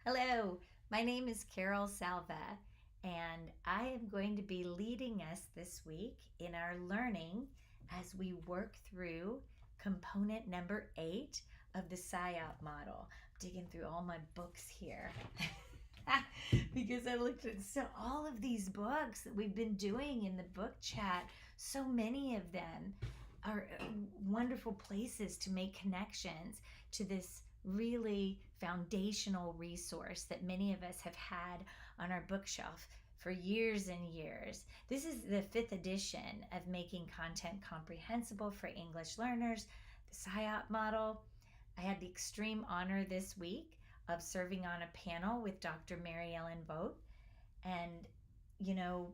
Hello, my name is Carol Salva, and I am going to be leading us this week in our learning as we work through component number 8 of the SIOP model. I'm digging through all my books here because I looked at all of these books that we've been doing in the book chat. So many of them are wonderful places to make connections to this really foundational resource that many of us have had on our bookshelf for years and years. This is the 5th edition of Making Content Comprehensible for English Learners, the SIOP model. I had the extreme honor this week of serving on a panel with Dr. Mary Ellen Vogt. And, you know,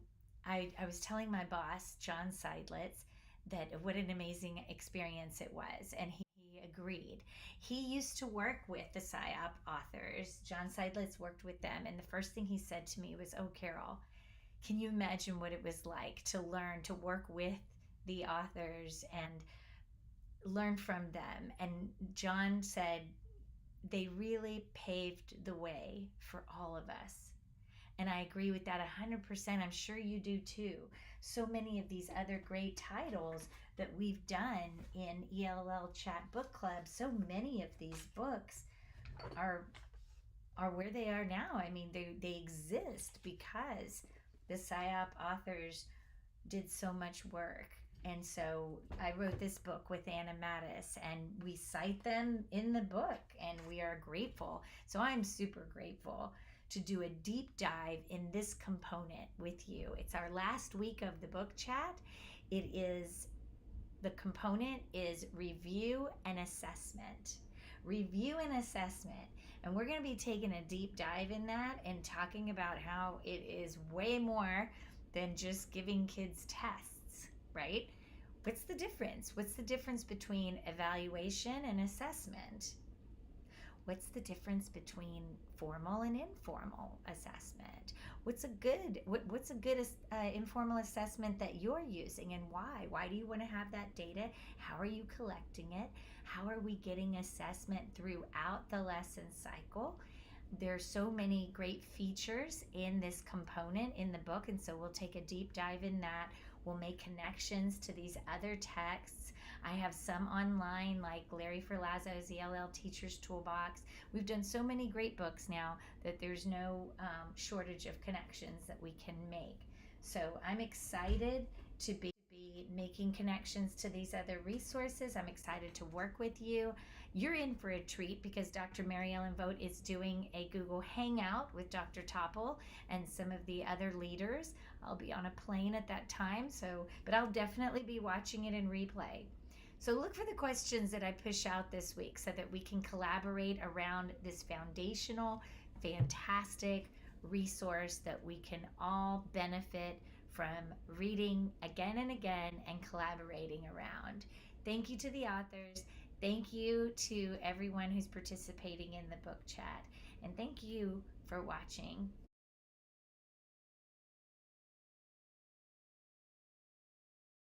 I was telling my boss, John Seidlitz, that what an amazing experience it was. And he agreed. He used to work with the SIOP authors. John Seidlitz worked with them. And the first thing he said to me was, "Oh, Carol, can you imagine what it was like to learn to work with the authors and learn from them?" And John said, they really paved the way for all of us. And I agree with that 100%. I'm sure you do too. So many of these other great titles that we've done in ELL Chat Book Club, so many of these books are where they are now. I mean, they exist because the SIOP authors did so much work. And so I wrote this book with Anna Mattis, and we cite them in the book, and we are grateful. So I'm super grateful to do a deep dive in this component with you. It's our last week of the book chat. The component is review and assessment. Review and assessment. And we're going to be taking a deep dive in that and talking about how it is way more than just giving kids tests, right? What's the difference? What's the difference between evaluation and assessment? What's the difference between formal and informal assessment? What's a good informal assessment that you're using, and why? Why do you want to have that data? How are you collecting it? How are we getting assessment throughout the lesson cycle? There's so many great features in this component in the book, and so we'll take a deep dive in that. We'll make connections to these other texts. I have some online, like Larry Ferlazzo's ELL Teacher's Toolbox. We've done so many great books now that there's no shortage of connections that we can make. So I'm excited to be making connections to these other resources. I'm excited to work with you. You're in for a treat because Dr. Mary Ellen Vogt is doing a Google Hangout with Dr. Topple and some of the other leaders. I'll be on a plane at that time, but I'll definitely be watching it in replay. So look for the questions that I push out this week so that we can collaborate around this foundational, fantastic resource that we can all benefit from reading again and again and collaborating around. Thank you to the authors. Thank you to everyone who's participating in the book chat. And thank you for watching.